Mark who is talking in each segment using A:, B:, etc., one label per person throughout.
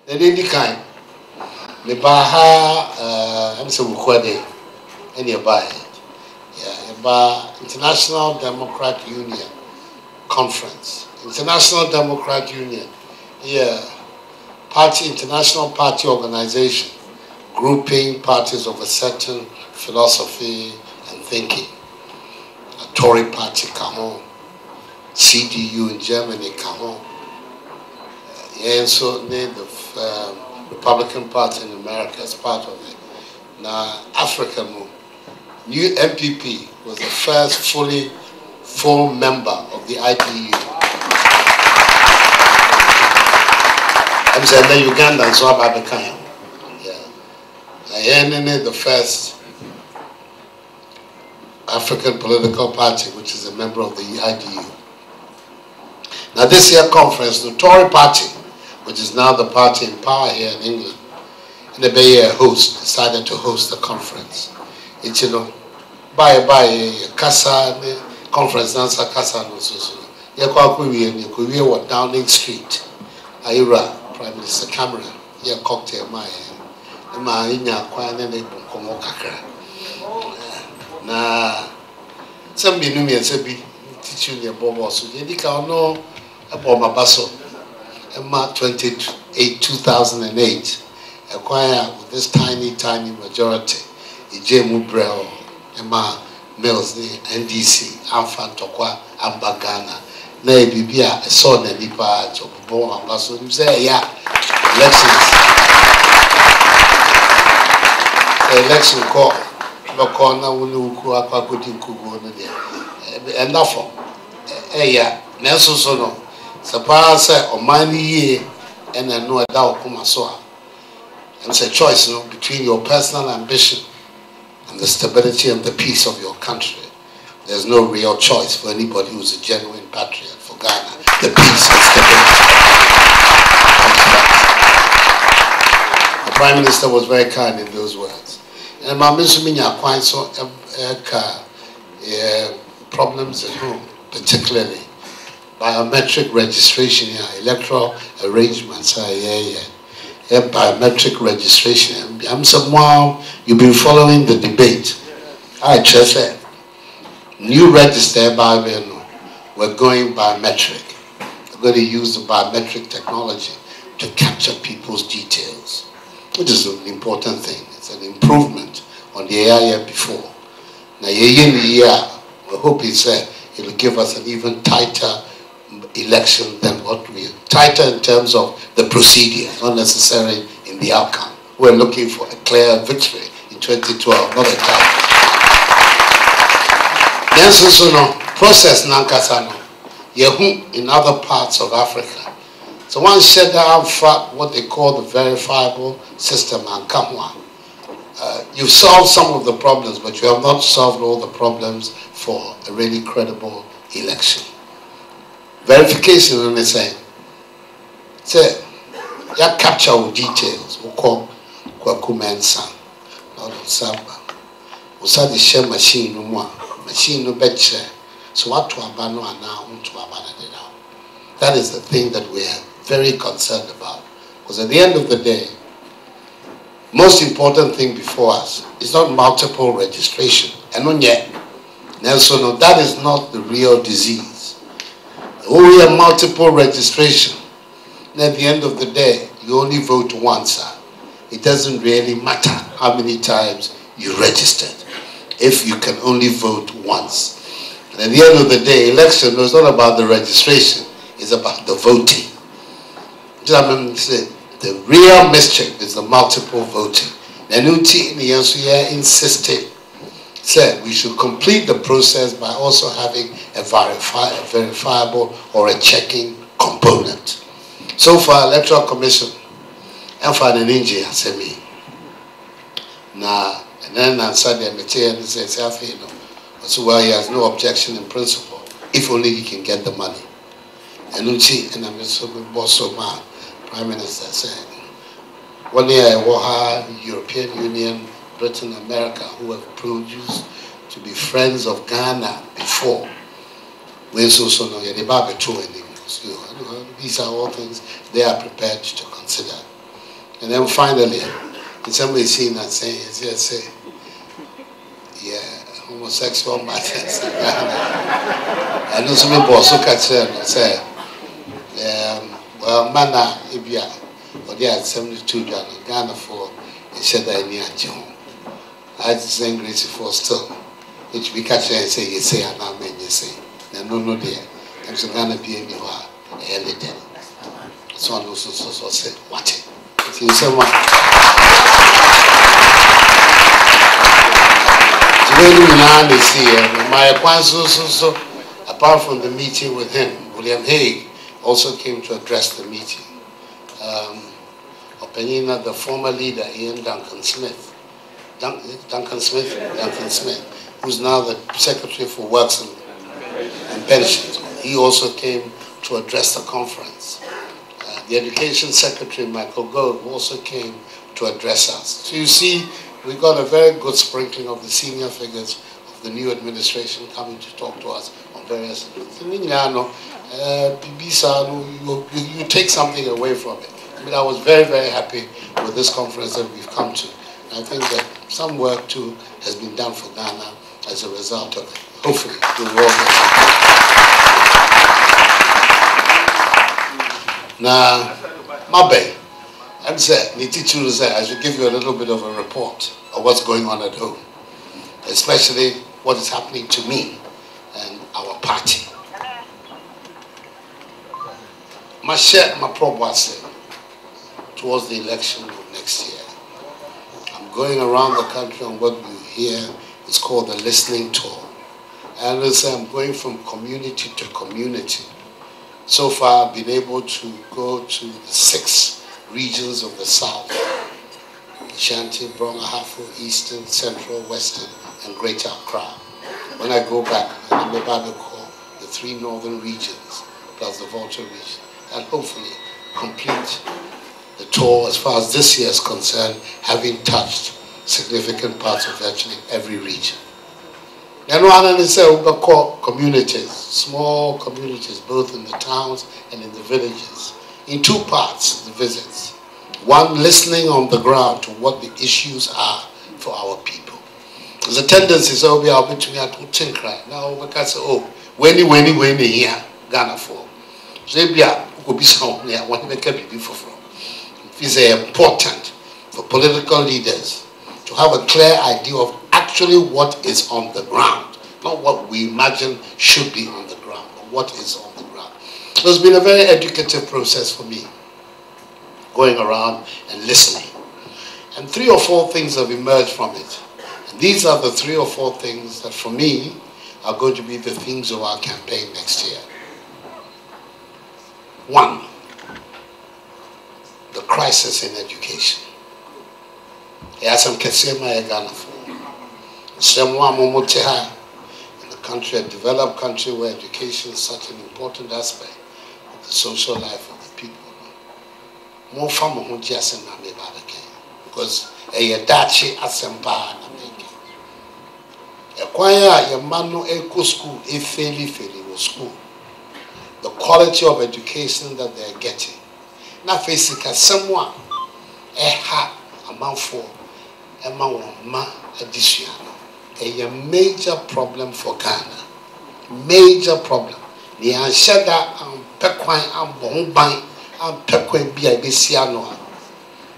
A: The lady kind. The Baha, I'm so recording. Any buy. Yeah, about International Democrat Union Conference. International Democrat Union. Yeah. Party, international party organization, grouping parties of a certain philosophy and thinking. A Tory party, Cajon. CDU in Germany, Cajon. And so the Republican Party in America as part of it. Now, Africa, new MPP was the first full member of the IPU. I'm saying the Uganda and Swab Abekaya. Yeah. And the first African political party which is a member of the IDU. Now this year conference, the Tory party, which is now the party in power here in England, and the Bay Area host decided to host the conference. It's by Casa conference Nansa Casa no so. You what Downing Street, Ira. Prime Minister Cameron, yeah, cocktail my inya kwa nene komo kakra. Na some be no me be teaching your bobo so you can know about my basso. March 28, 2008, acquire with this tiny majority, Ijemu Brel, Emma Mills, the NDC, Amfan Tokwa, Ambagana. Na bibia so na nipa chobo ambaso you say yeah election call because na wonu ku akwa kodi nkugo no de enough yeah na so no sapa say omani ye and no da okuma so and it's a choice between your personal ambition and the stability and the peace of your country. There's no real choice for anybody who's a genuine patriot for Ghana. The peace and stability. The Prime Minister was very kind in those words. And my Minya quite so problems at home, particularly biometric registration, electoral arrangements, biometric registration. I'm someone you've been following the debate. I just said. New register by we're going biometric. We're going to use the biometric technology to capture people's details, which is an important thing. It's an improvement on the area before. Now, we hope it'll give us an even tighter election than what tighter in terms of the procedure, not necessarily in the outcome. We're looking for a clear victory in 2012, not a tie. Then so process nankasano yehu in other parts of Africa. So one said that what they call the verifiable system and Kamwa. You've solved some of the problems, but you have not solved all the problems for a really credible election. Verification on the same. Say ya capture with details. We call Kwakumensa. Not Saba. We saw the share machine no more. Machine no better. So what to abano and now to abandon it out. That is the thing that we are very concerned about. Because at the end of the day, most important thing before us is not multiple registration. And not yet. So that is not the real disease. Only a multiple registration. And at the end of the day, you only vote once. It doesn't really matter how many times you registered if you can only vote once. And at the end of the day, election is not about the registration, it's about the voting. The real mischief is the multiple voting. Nanuti insisted, said we should complete the process by also having a verifiable or a checking component. So far, Electoral Commission, and for an India, said me. Now, and then I said the material and said, so well, he has no objection in principle, if only he can get the money. And I'm so boss of man, Prime Minister said, 1 year I European Union, Britain, America, who have produced to be friends of Ghana before. These are all things they are prepared to consider. And then finally, somebody seen and saying, just say, yeah, homosexual matters. And also me boss so catch and say, well, mana ibia, or they had 72 Ghana for a shed idea. I just saying grace for still, which we catch and say, you say, and I mean, you say, no, dear, I'm so Ghana be a early day. So I also said, what? See you so much. My so apart from the meeting with him, William Hague also came to address the meeting. Openina, the former leader, Ian Duncan Smith, who's now the Secretary for Works and Pensions, he also came to address the conference. The Education Secretary, Michael Gove, also came to address us. So you see, we got a very good sprinkling of the senior figures of the new administration coming to talk to us on various issues. You take something away from it. I mean, I was very, very happy with this conference that we've come to. And I think that some work too has been done for Ghana as a result of it. Hopefully, the world now, Mabe, I'm saying, I should give you a little bit of a report of what's going on at home, especially what is happening to me and our party. My share, my problem towards the election of next year. I'm going around the country on what you hear is called the listening tour. And I'm going from community to community. So far, I've been able to go to the 6 regions of the South: Ashanti, Brong-Ahafo, Eastern, Central, Western, and Greater Accra. When I go back, I'm about to call the 3 northern regions, plus the Volta region, and hopefully complete the tour as far as this year is concerned, having touched significant parts of virtually every region. And one is communities, small communities, both in the towns and in the villages, in 2 parts, the visits. One, listening on the ground to what the issues are for our people. There's a tendency, so we are between to think right now, we can say, oh, when here, Ghana for. So we could be some here, what we can be for. It's important for political leaders to have a clear idea of actually what is on the ground, not what we imagine should be on the ground, but what is on the ground. So it's been a very educative process for me, going around and listening. And 3 or 4 things have emerged from it. And these are the 3 or 4 things that for me are going to be the themes of our campaign next year. 1, the crisis in education. Some in the country, a developed country where education is such an important aspect of the social life of the people. More fun because a dachi asempa a choir your manu eco school a fairly school. The quality of education that they're getting. Now facing someone amount for addition. A major problem for Ghana. Major problem. The Anshada and Pequine and Bombay and Pequine be a Bessiano.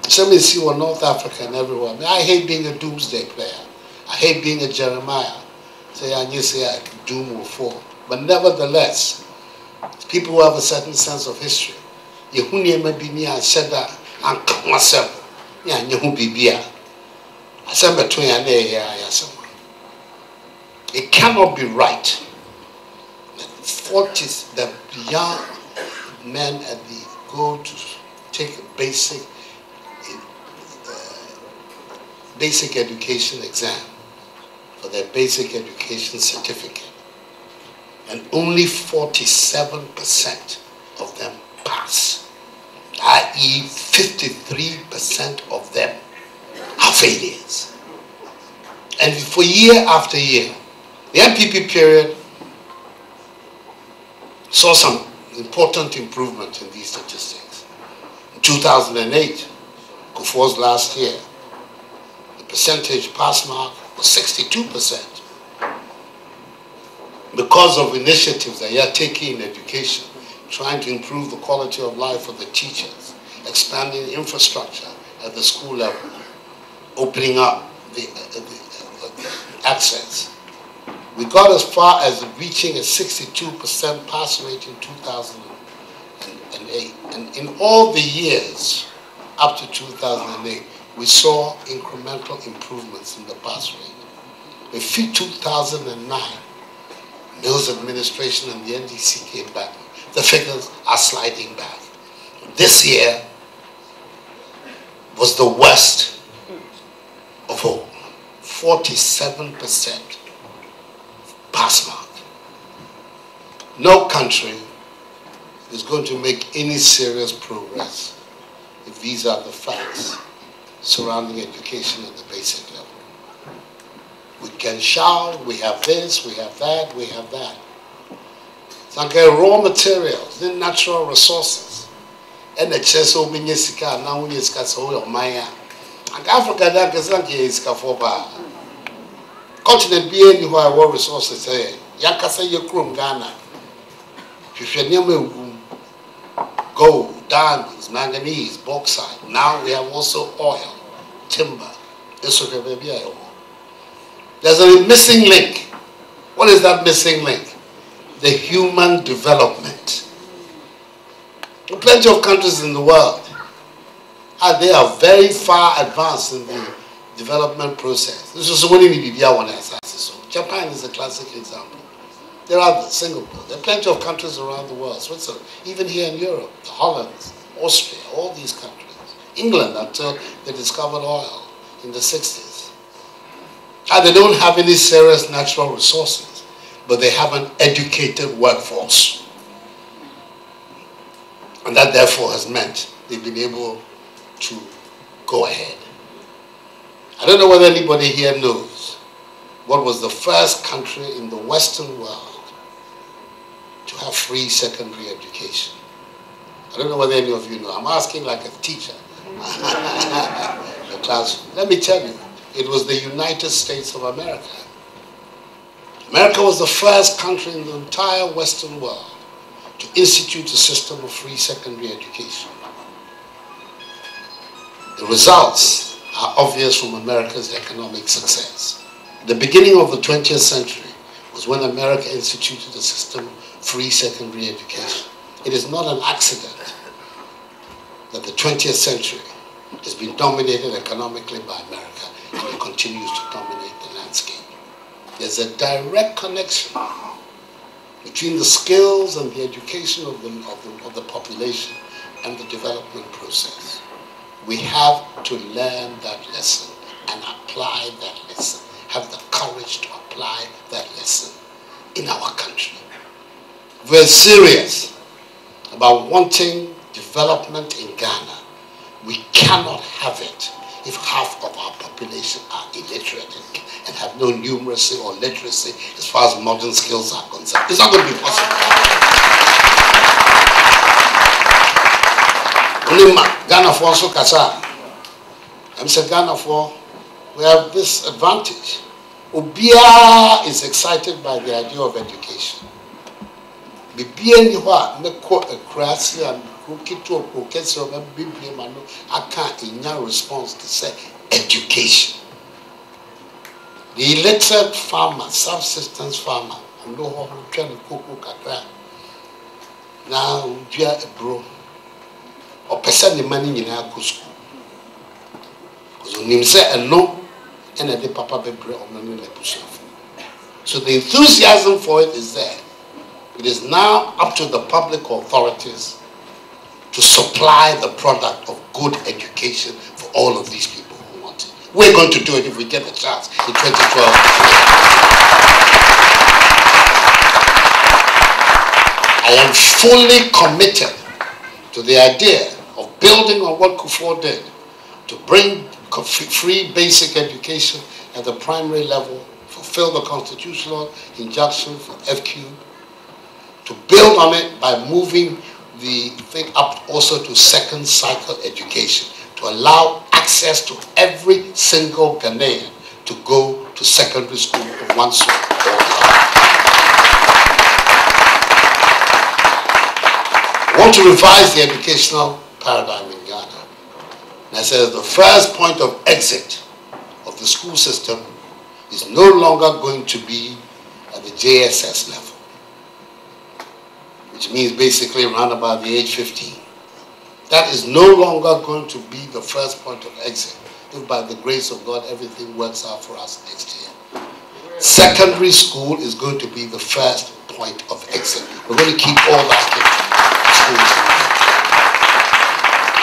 A: Some may see one North Africa and everywhere. I hate being a doomsday player. I hate being a Jeremiah. Say I say I doom or fall. But nevertheless, people who have a certain sense of history. Yehunia may be near Anshada and Kamasem. Yeah, Yehu Bibia. It cannot be right that the young men at the go to take a basic education exam for their basic education certificate, and only 47% of them pass, i.e. 53% of them are failures. And for year after year, the MPP period saw some important improvement in these statistics. In 2008, Kufuor's last year, the percentage pass mark was 62%. Because of initiatives that you are taking in education, trying to improve the quality of life for the teachers, expanding infrastructure at the school level, opening up the access. We got as far as reaching a 62% pass rate in 2008. And in all the years up to 2008, we saw incremental improvements in the pass rate. In 2009, Mills administration and the NDC came back. The figures are sliding back. This year was the worst of all. 47% pass mark. No country is going to make any serious progress if these are the facts surrounding education at the basic level. We can shout, we have this, we have that, we have that. It's like raw materials, the natural resources. And the chest of Minisika, now we discuss all of Maya. And Africa, that is like a continent being who are resources say, Yakasa Yakrum Ghana. If you name gold, diamonds, manganese, bauxite. Now we have also oil, timber. There's a missing link. What is that missing link? The human development. Plenty of countries in the world, they are very far advanced in the development process. This is one Japan is a classic example. There are Singapore. There are plenty of countries around the world. Switzerland, even here in Europe, the Holland, Austria, all these countries. England until they discovered oil in the 60s. They don't have any serious natural resources, but they have an educated workforce. And that therefore has meant they've been able to go ahead. I don't know whether anybody here knows what was the first country in the Western world to have free secondary education. I don't know whether any of you know. I'm asking like a teacher. The class. Let me tell you, it was the United States of America. America was the first country in the entire Western world to institute a system of free secondary education. The results are obvious from America's economic success. The beginning of the 20th century was when America instituted a system of free secondary education. It is not an accident that the 20th century has been dominated economically by America and it continues to dominate the landscape. There's a direct connection between the skills and the education of the population and the development process. We have to learn that lesson and apply that lesson, have the courage to apply that lesson in our country. We're serious about wanting development in Ghana. We cannot have it if half of our population are illiterate and have no numeracy or literacy as far as modern skills are concerned. It's not going to be possible. Ghana for also Kasa. I'm saying Ghana for, we have this advantage. Obia is excited by the idea of education. Bibia ni wa meko ekrasi and kito prokesi o bibia mano aka inya response to say education. The illiterate farmer, subsistence farmer, and no one can cook kakra. Now we are a bro. Or person the money in our school. Because when you say a no, and a papa be bread or money like push. So the enthusiasm for it is there. It is now up to the public authorities to supply the product of good education for all of these people who want it. We're going to do it if we get the chance in 2012. I am fully committed to the idea of building on what Kufuor did to bring free basic education at the primary level, fulfill the constitutional injunction for FQ, to build on it by moving the thing up also to second cycle education, to allow access to every single Ghanaian to go to secondary school of one sort or the other. I want to revise the educational paradigm in Ghana. And I said the first point of exit of the school system is no longer going to be at the JSS level, which means basically around about the age 15. That is no longer going to be the first point of exit if by the grace of God everything works out for us next year. Secondary school is going to be the first point of exit. We're going to keep all that in schools.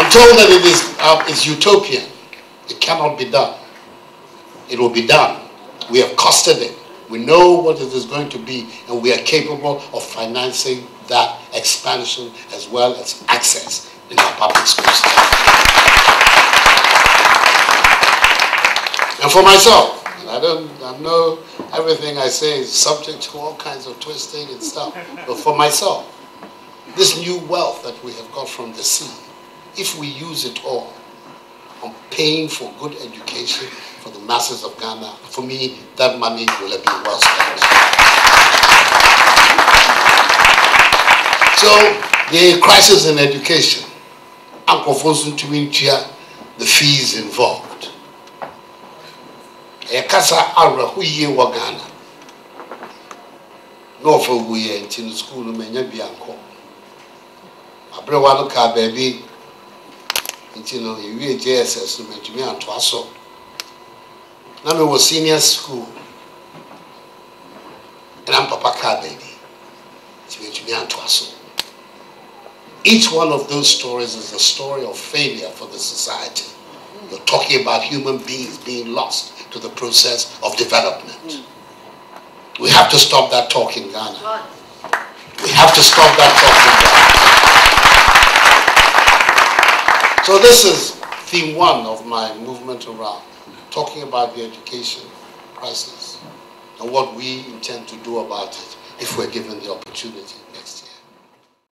A: I'm told that it's utopian. It cannot be done. It will be done. We have costed it. We know what it is going to be, and we are capable of financing that expansion as well as access in our public schools. And for myself, I know everything I say is subject to all kinds of twisting and stuff, but for myself, this new wealth that we have got from the sea, if we use it all on paying for good education for the masses of Ghana, for me, that money will have been well spent. So, the crisis in education, the fees involved. Ekasa ara huye wa Ghana. No for we in school menya bianko. Abrewa no ka baby. Intino you JSS no metumi anto aso. Na me was senior school. And I'm papa ka baby. Metumi anto aso. Each one of those stories is a story of failure for the society. You're talking about human beings being lost to the process of development. We have to stop that talk in Ghana. We have to stop that talk in Ghana. So this is theme one of my movement around, talking about the education crisis and what we intend to do about it if we're given the opportunity.